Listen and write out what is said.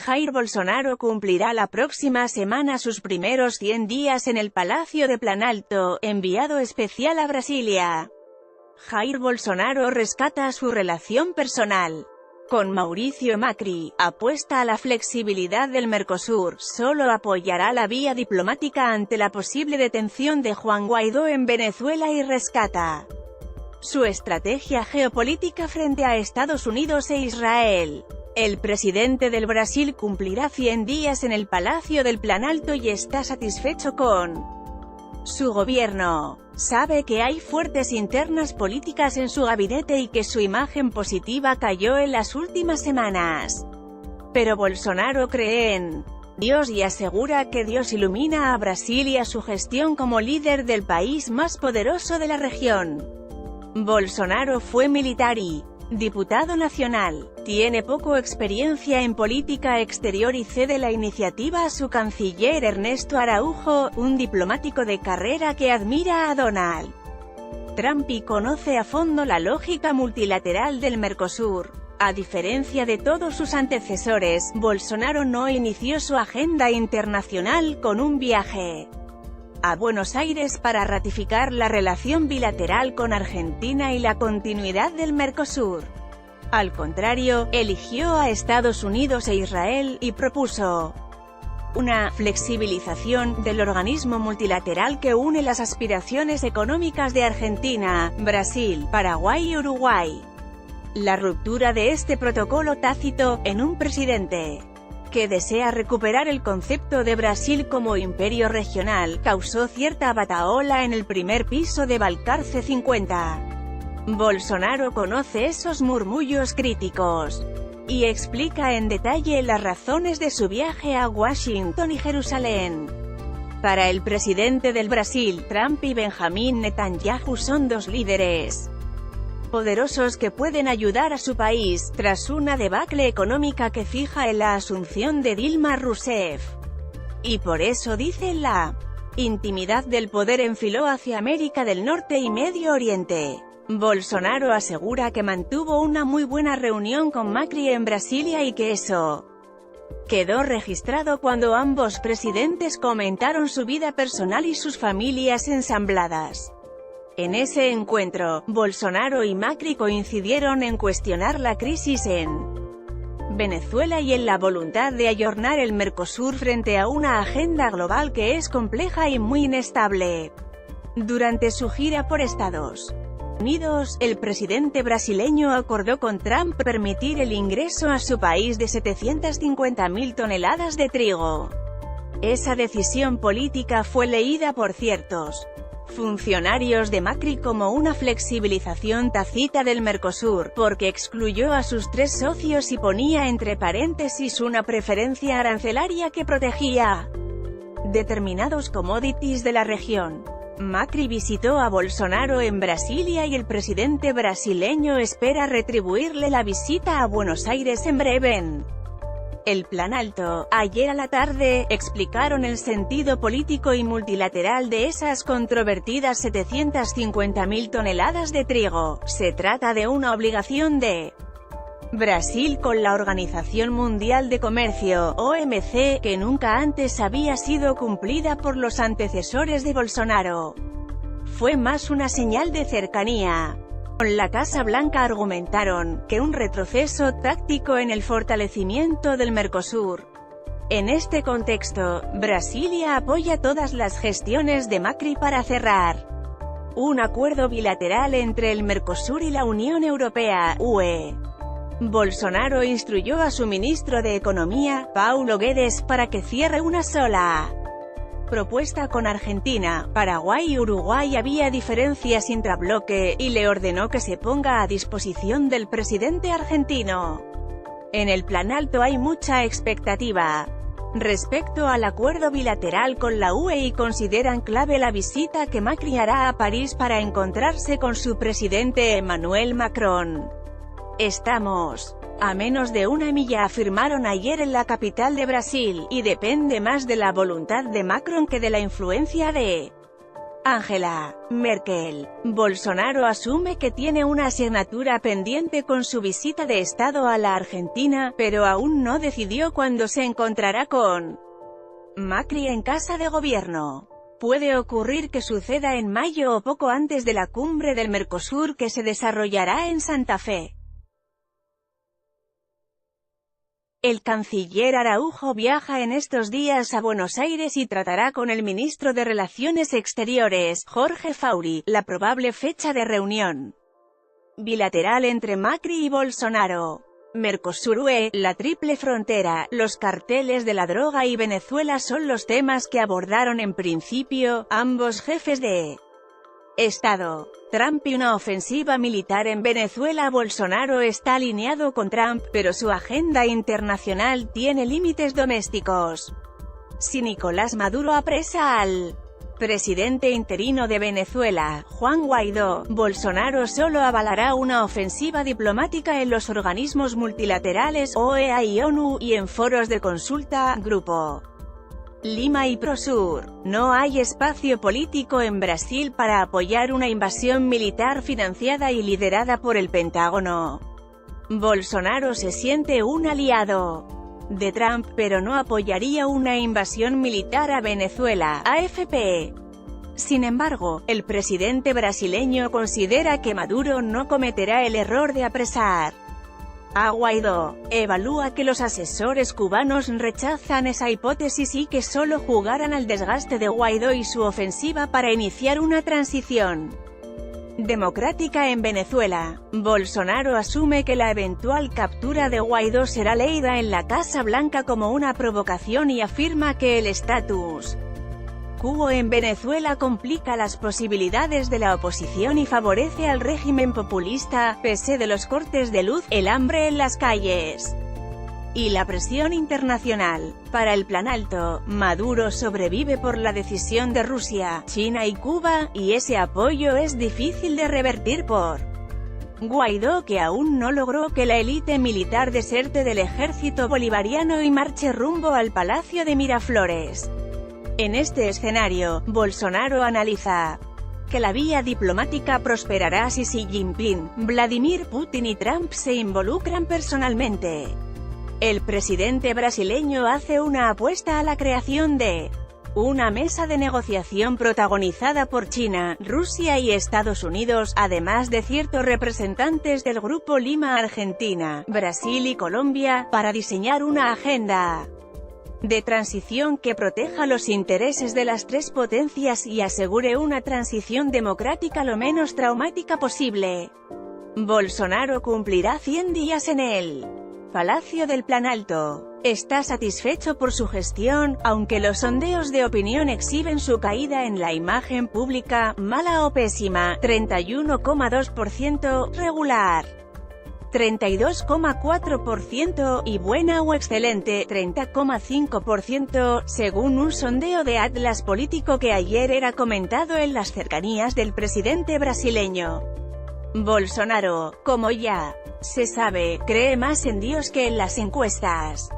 Jair Bolsonaro cumplirá la próxima semana sus primeros 100 días en el Palacio de Planalto, enviado especial a Brasilia. Jair Bolsonaro rescata su relación personal con Mauricio Macri, apuesta a la flexibilidad del Mercosur, solo apoyará la vía diplomática ante la posible detención de Juan Guaidó en Venezuela y rescata su estrategia geopolítica frente a Estados Unidos e Israel. El presidente del Brasil cumplirá 100 días en el Palacio del Planalto y está satisfecho con su gobierno. Sabe que hay fuertes internas políticas en su gabinete y que su imagen positiva cayó en las últimas semanas. Pero Bolsonaro cree en Dios y asegura que Dios ilumina a Brasil y a su gestión como líder del país más poderoso de la región. Bolsonaro fue militar y diputado nacional, tiene poco experiencia en política exterior y cede la iniciativa a su canciller Ernesto Araújo, un diplomático de carrera que admira a Donald Trump y conoce a fondo la lógica multilateral del Mercosur. A diferencia de todos sus antecesores, Bolsonaro no inició su agenda internacional con un viaje a Buenos Aires para ratificar la relación bilateral con Argentina y la continuidad del Mercosur. Al contrario, eligió a Estados Unidos e Israel, y propuso una flexibilización del organismo multilateral que une las aspiraciones económicas de Argentina, Brasil, Paraguay y Uruguay. La ruptura de este protocolo tácito, en un presidente que desea recuperar el concepto de Brasil como imperio regional, causó cierta batahola en el primer piso de Balcarce 50. Bolsonaro conoce esos murmullos críticos y explica en detalle las razones de su viaje a Washington y Jerusalén. Para el presidente del Brasil, Trump y Benjamín Netanyahu son dos líderes poderosos que pueden ayudar a su país, tras una debacle económica que fija en la asunción de Dilma Rousseff. Y por eso, dice, la intimidad del poder enfiló hacia América del Norte y Medio Oriente. Bolsonaro asegura que mantuvo una muy buena reunión con Macri en Brasilia y que eso quedó registrado cuando ambos presidentes comentaron su vida personal y sus familias ensambladas. En ese encuentro, Bolsonaro y Macri coincidieron en cuestionar la crisis en Venezuela y en la voluntad de ayornar el Mercosur frente a una agenda global que es compleja y muy inestable. Durante su gira por Estados Unidos, el presidente brasileño acordó con Trump permitir el ingreso a su país de 750.000 toneladas de trigo. Esa decisión política fue leída por ciertos funcionarios de Macri como una flexibilización tácita del Mercosur, porque excluyó a sus tres socios y ponía entre paréntesis una preferencia arancelaria que protegía determinados commodities de la región. Macri visitó a Bolsonaro en Brasilia y el presidente brasileño espera retribuirle la visita a Buenos Aires en breve. En el Planalto, ayer a la tarde, explicaron el sentido político y multilateral de esas controvertidas 750.000 toneladas de trigo. Se trata de una obligación de Brasil con la Organización Mundial de Comercio, OMC, que nunca antes había sido cumplida por los antecesores de Bolsonaro. Fue más una señal de cercanía. Con la Casa Blanca argumentaron que un retroceso táctico en el fortalecimiento del Mercosur. En este contexto, Brasilia apoya todas las gestiones de Macri para cerrar un acuerdo bilateral entre el Mercosur y la Unión Europea, UE. Bolsonaro instruyó a su ministro de Economía, Paulo Guedes, para que cierre una sola propuesta con Argentina. Paraguay y Uruguay había diferencias intrabloque, y le ordenó que se ponga a disposición del presidente argentino. En el Planalto hay mucha expectativa respecto al acuerdo bilateral con la UE y consideran clave la visita que Macri hará a París para encontrarse con su presidente Emmanuel Macron. Estamos a menos de una milla, afirmaron ayer en la capital de Brasil, y depende más de la voluntad de Macron que de la influencia de Angela Merkel. Bolsonaro asume que tiene una asignatura pendiente con su visita de Estado a la Argentina, pero aún no decidió cuándo se encontrará con Macri en casa de gobierno. Puede ocurrir que suceda en mayo o poco antes de la cumbre del Mercosur que se desarrollará en Santa Fe. El canciller Araujo viaja en estos días a Buenos Aires y tratará con el ministro de Relaciones Exteriores, Jorge Fauri, la probable fecha de reunión bilateral entre Macri y Bolsonaro. Mercosur-UE, la triple frontera, los carteles de la droga y Venezuela son los temas que abordaron en principio ambos jefes de Estado. Trump y una ofensiva militar en Venezuela. Bolsonaro está alineado con Trump, pero su agenda internacional tiene límites domésticos. Si Nicolás Maduro apresa al presidente interino de Venezuela, Juan Guaidó, Bolsonaro solo avalará una ofensiva diplomática en los organismos multilaterales, OEA y ONU, y en foros de consulta, Grupo Lima y Prosur. No hay espacio político en Brasil para apoyar una invasión militar financiada y liderada por el Pentágono. Bolsonaro se siente un aliado de Trump, pero no apoyaría una invasión militar a Venezuela, AFP. Sin embargo, el presidente brasileño considera que Maduro no cometerá el error de apresar a Guaidó. Evalúa que los asesores cubanos rechazan esa hipótesis y que solo jugarán al desgaste de Guaidó y su ofensiva para iniciar una transición democrática en Venezuela. Bolsonaro asume que la eventual captura de Guaidó será leída en la Casa Blanca como una provocación y afirma que el status quo en Venezuela complica las posibilidades de la oposición y favorece al régimen populista, pese de los cortes de luz, el hambre en las calles y la presión internacional. Para el Plan Alto, Maduro sobrevive por la decisión de Rusia, China y Cuba, y ese apoyo es difícil de revertir por Guaidó, que aún no logró que la élite militar deserte del ejército bolivariano y marche rumbo al Palacio de Miraflores. En este escenario, Bolsonaro analiza que la vía diplomática prosperará si Xi Jinping, Vladimir Putin y Trump se involucran personalmente. El presidente brasileño hace una apuesta a la creación de una mesa de negociación protagonizada por China, Rusia y Estados Unidos, además de ciertos representantes del Grupo Lima, Argentina, Brasil y Colombia, para diseñar una agenda de transición que proteja los intereses de las tres potencias y asegure una transición democrática lo menos traumática posible. Bolsonaro cumplirá 100 días en el Palacio del Plan Alto. Está satisfecho por su gestión, aunque los sondeos de opinión exhiben su caída en la imagen pública, mala o pésima, 31,2%, regular, 32,4%, y buena o excelente, 30,5%, según un sondeo de Atlas Político que ayer era comentado en las cercanías del presidente brasileño. Bolsonaro, como ya se sabe, cree más en Dios que en las encuestas.